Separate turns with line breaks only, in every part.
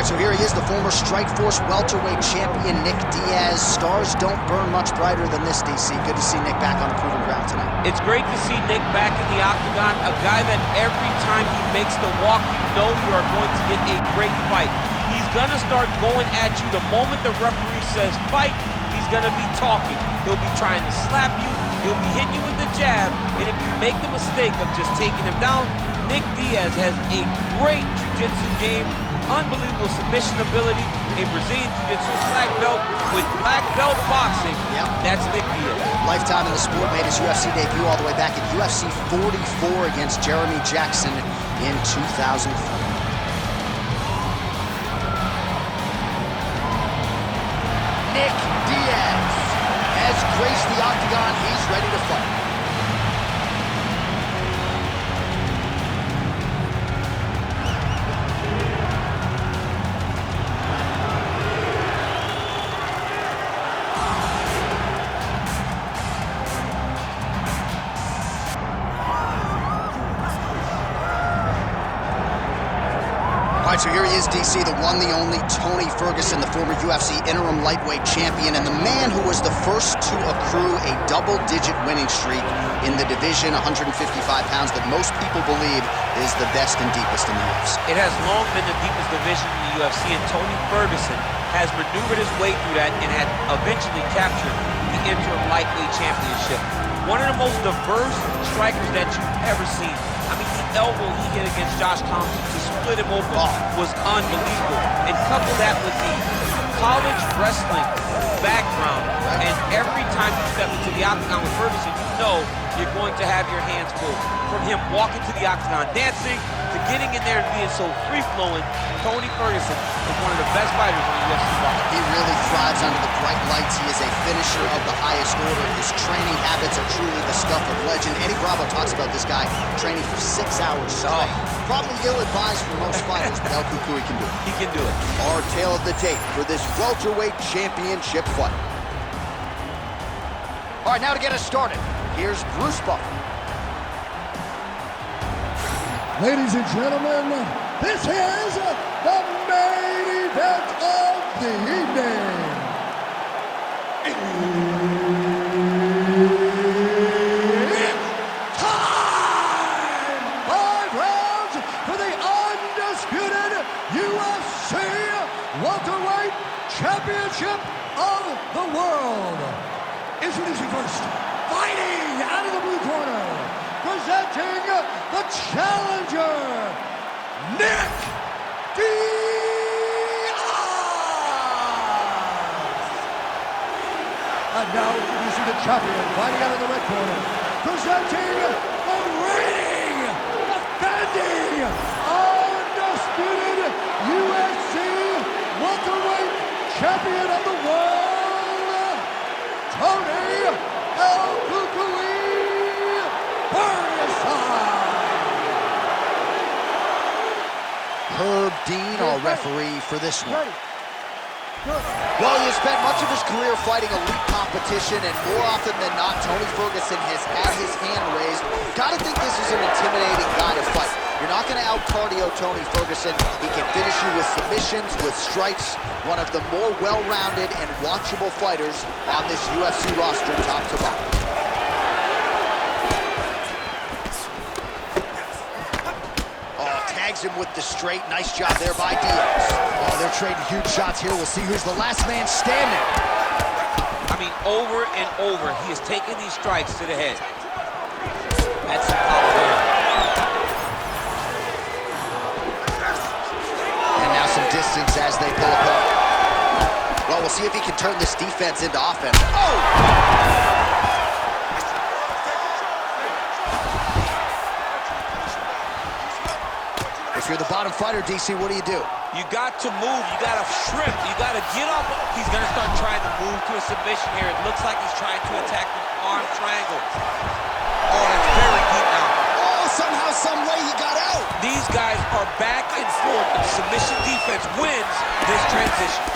So here he is, the former Strikeforce welterweight champion, Nick Diaz. Stars don't burn much brighter than this, DC. Good to see Nick back on the proven ground tonight.
It's great to see Nick back in the octagon, a guy that every time he makes the walk, you know you are going to get a great fight. He's going to start going at you the moment the referee says fight. He's going to be talking. He'll be trying to slap you. He'll be hitting you with the jab. And if you make the mistake of just taking him down, Nick Diaz has a great jiu-jitsu game, unbelievable submission ability, a Brazilian jiu-jitsu black belt with black belt boxing.
Yep. That's
Nick Diaz.
Lifetime in the sport, made his UFC debut all the way back at UFC 44 against Jeremy Jackson in 2004. Nick Diaz has graced the octagon. He's ready to fight. So here he is, DC, the one, the only Tony Ferguson, the former UFC interim lightweight champion, and the man who was the first to accrue a double-digit winning streak in the division, 155 pounds, that most people believe is the best and deepest in the UFC.
It has long been the deepest division in the UFC, and Tony Ferguson has maneuvered his way through that and had eventually captured the interim lightweight championship. One of the most diverse strikers that you've ever seen. I mean, the elbow he hit against Josh Thompson to split him open was unbelievable. And couple that with the college wrestling background, and every time you step into the octagon with Ferguson, you know you're going to have your hands full. From him walking to the octagon dancing, to getting in there and being so free-flowing, Tony Ferguson is one of the best fighters in the UFC boxing.
He really thrives under the bright lights. He is a finisher of the highest order. His training habits are truly the stuff of legend. Eddie Bravo talks about this guy training for 6 hours straight. Probably ill-advised for most fighters, but El Cucuy can do it.
He can do it.
Our tale of the tape for this welterweight championship fight. All right, now to get us started, here's Bruce Buffer.
Ladies and gentlemen, this is the main event of the evening. It's time! 5 rounds for the undisputed UFC welterweight championship of the world. Introducing first, fighting out of the blue corner, presenting the challenger, Nick Diaz! And now introducing the champion, fighting out of the red corner, presenting the reigning, defending, undisputed UFC welterweight champion of the world, Tony El Cucuy Ferguson!
Herb Dean, our referee for this one. Well, he has spent much of his career fighting elite competition, and more often than not, Tony Ferguson has had his hand raised. Gotta think this is an intimidating guy to fight. You're not gonna out-cardio Tony Ferguson. He can finish you with submissions, with strikes. One of the more well-rounded and watchable fighters on this UFC roster, top to bottom. Tags him with the straight. Nice job there by Diaz. Oh, they're trading huge shots here. We'll see who's the last man standing.
I mean, over and over, he is taking these strikes to the head. That's some power there.
And now some distance as they pull apart. Well, we'll see if he can turn this defense into offense. Oh! If you're the bottom fighter, DC, what do?
You got to move. You got to shrimp. You got to get off. He's going to start trying to move to a submission here. It looks like he's trying to attack the arm triangle. Oh, that's very deep now.
Oh, somehow, some way he got out.
These guys are back and forth. The submission defense wins this transition.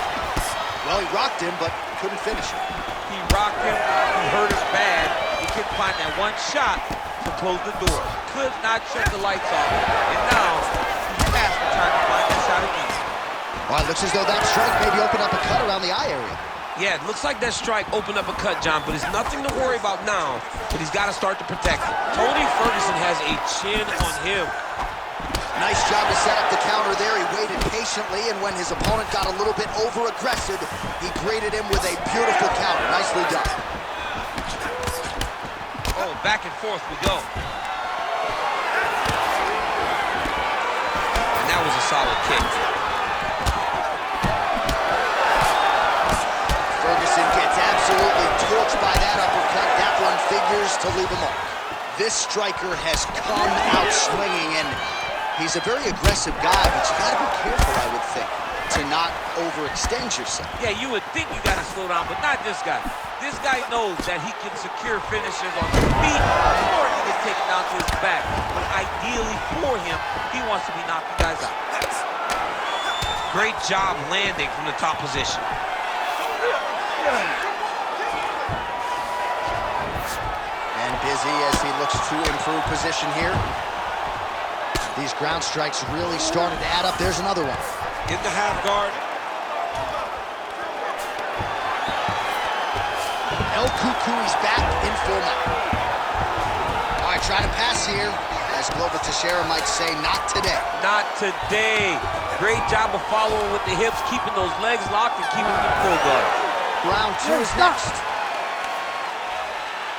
Well, he rocked him, but couldn't finish him.
He rocked him. He hurt him bad. He couldn't find that one shot to close the door. Could not shut the lights off. And now, he's past trying to find that shot again.
Well, it looks as though that strike maybe opened up a cut around the eye area.
Yeah, it looks like that strike opened up a cut, John, but it's nothing to worry about now, but he's got to start to protect it. Tony Ferguson has a chin on him.
Nice job to set up the counter there. He waited patiently, and when his opponent got a little bit over-aggressive, he greeted him with a beautiful counter. Nicely done.
Oh, back and forth we go. And that was a solid kick.
Ferguson gets absolutely torched by that uppercut. That one figures to leave him off. This striker has come out swinging, and he's a very aggressive guy, but you gotta be careful, I would think, to not overextend yourself.
Yeah, you would think you gotta slow down, but not this guy. This guy knows that he can secure finishes on his feet or he can take it down to his back. But ideally for him, he wants to be knocking guys out. Great job landing from the top position.
And busy as he looks to improve position here. These ground strikes really started to add up. There's another one.
In the half guard.
El Cucuy's back in full mount. All right, try to pass here. As Glover Teixeira might say, not today.
Not today. Great job of following with the hips, keeping those legs locked and keeping them full guard.
Round two is next.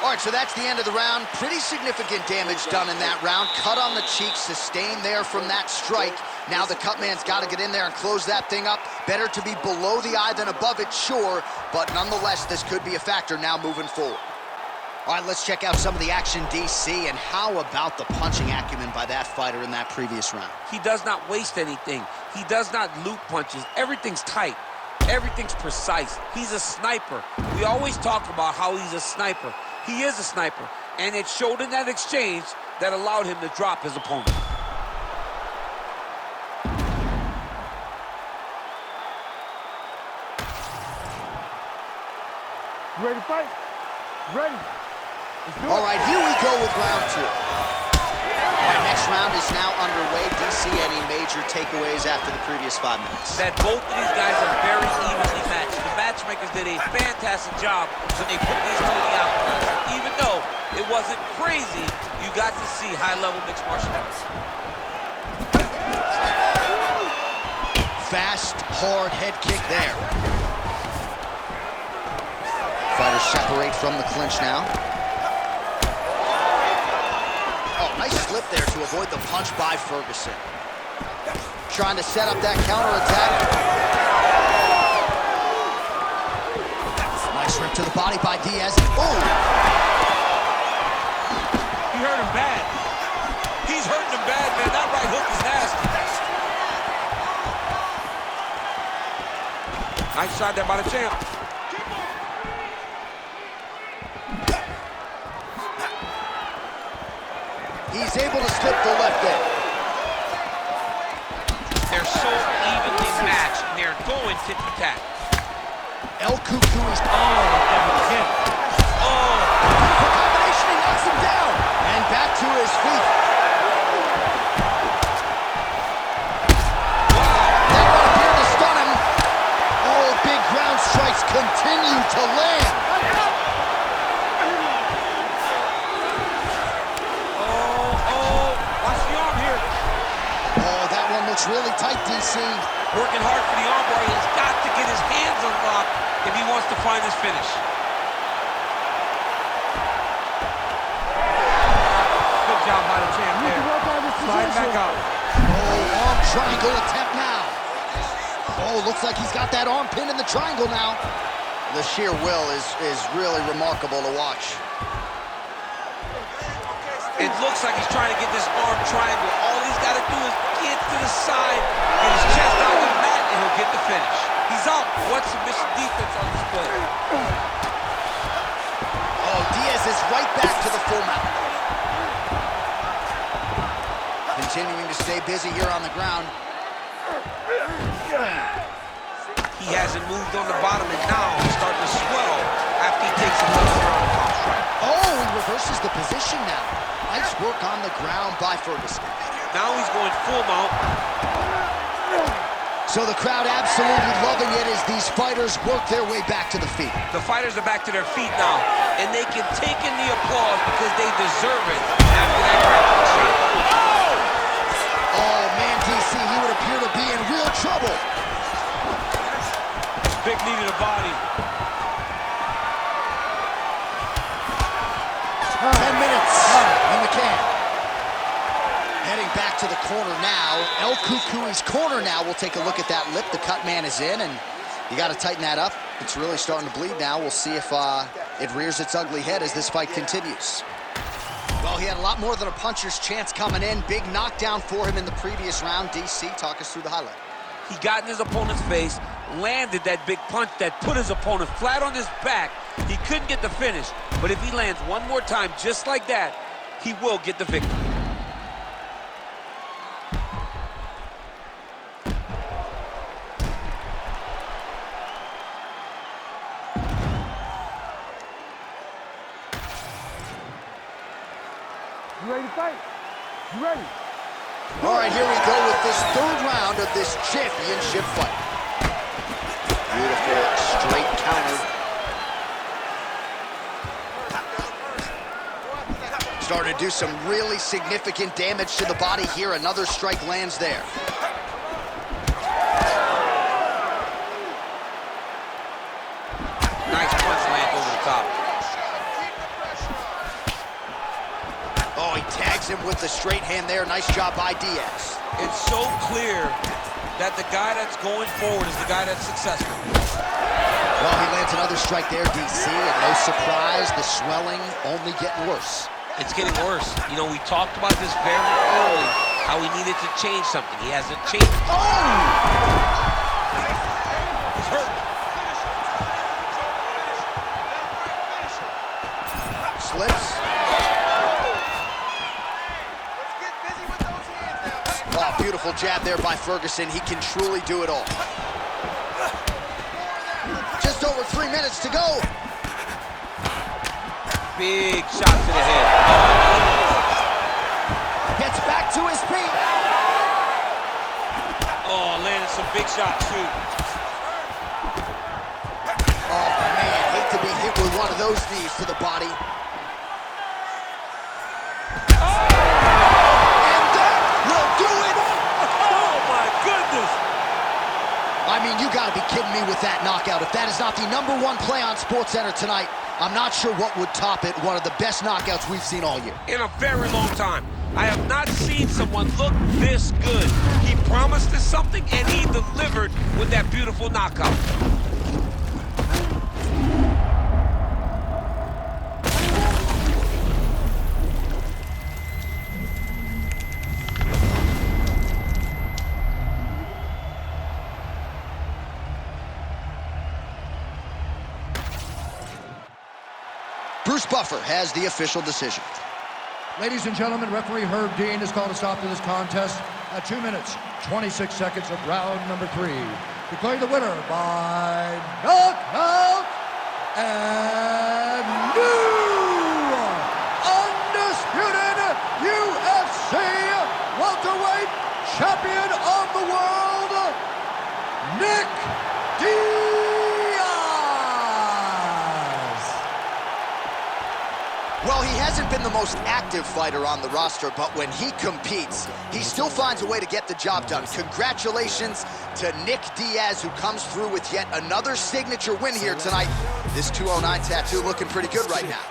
All right, so that's the end of the round. Pretty significant damage done in that round. Cut on the cheek, sustained there from that strike. Now the cut man's got to get in there and close that thing up. Better to be below the eye than above it, sure. But nonetheless, this could be a factor now moving forward. All right, let's check out some of the action, DC. And how about the punching acumen by that fighter in that previous round?
He does not waste anything. He does not loop punches. Everything's tight. Everything's precise. He's a sniper. We always talk about how he's a sniper. He is a sniper, and it showed in that exchange that allowed him to drop his opponent.
You ready to fight? Ready.
All right, here we go with round two. All right, next round is now underway. DC, any major takeaways after the previous 5 minutes?
That both of these guys are very evenly matched. The matchmakers did a fantastic job when they put these two in the octagon. Even though it wasn't crazy, you got to see high-level mixed martial arts.
Fast, hard head kick there. Fighters separate from the clinch now. Oh, nice slip there to avoid the punch by Ferguson. Trying to set up that counterattack. Nice rip to the body by Diaz. Oh!
He hurt him bad. He's hurting him bad, man. That right hook is nasty. Nice shot there by the champ.
He's able to slip the left there.
They're so evenly matched, and they're going tit-for-tat.
El Cucuy's
Beautiful
combination, he knocks him down. And back to his feet. Wow, that one appeared to stun him. Oh, big ground strikes continue to land.
Watch the arm here.
Oh, that one looks really tight, DC.
Working hard for the armbar. He's got to get his hands unlocked if he wants to find his finish. Good job by the champ there. Slide back out.
Oh, arm triangle attempt now. Oh, looks like he's got that arm pinned in the triangle now. The sheer will is really remarkable to watch.
It looks like he's trying to get this arm triangle. All he's got to do is get to the side, get his chest out of the mat, and he'll get the finish. He's out. What submission defense on display.
Oh, Diaz is right back to the full mount. Continuing to stay busy here on the ground.
He hasn't moved on the bottom, and now he's starting to swell after he takes another round of top strike.
Oh, he reverses the position now. Nice work on the ground by Ferguson.
Now he's going full mount.
So the crowd absolutely loving it as these fighters work their way back to the feet.
The fighters are back to their feet now, and they can take in the applause because they deserve it after that grappling exchange.
Oh, man, DC, he would appear to be in real trouble.
Big knee to the body.
10 minutes in the can. Heading back to the corner now. El Cucuy's corner now. We'll take a look at that lip. The cut man is in, and you got to tighten that up. It's really starting to bleed now. We'll see if it rears its ugly head as this fight continues. Well, he had a lot more than a puncher's chance coming in. Big knockdown for him in the previous round. DC, talk us through the highlight.
He got in his opponent's face, landed that big punch that put his opponent flat on his back. He couldn't get the finish, but if he lands one more time just like that, he will get the victory.
You ready to fight? You ready?
All right, here we go with this third round of this championship fight. Beautiful straight counter. Starting to do some really significant damage to the body here. Another strike lands there.
Nice punch land over the top.
Oh, he tags him with the straight hand there. Nice job by Diaz.
It's so clear that the guy that's going forward is the guy that's successful.
Well, he lands another strike there, DC, and no surprise, the swelling only getting worse.
It's getting worse. You know, we talked about this very early, how he needed to change something. He hasn't changed.
Oh!
He's hurt.
Slips. Oh, beautiful jab there by Ferguson. He can truly do it all. Just over 3 minutes to go.
Big shot to the head.
Gets back to his feet.
Oh, landed some big shots, too.
Oh, man, hate to be hit with one of those knees to the body. And that will do it.
Oh, my goodness.
I mean, you gotta be kidding me with that knockout. If that is not the #1 play on SportsCenter tonight, I'm not sure what would top it. One of the best knockouts we've seen all year.
In a very long time. I have not seen someone look this good. He promised us something, and he delivered with that beautiful knockout.
Bruce Buffer has the official decision.
Ladies and gentlemen, referee Herb Dean has called a stop to this contest at 2 minutes, 26 seconds of round number 3. Declaring the winner by knockout and new undisputed UFC welterweight champion of the world, Nick Diaz.
Well, he hasn't been the most active fighter on the roster, but when he competes, he still finds a way to get the job done. Congratulations to Nick Diaz, who comes through with yet another signature win here tonight. This 209 tattoo looking pretty good right now.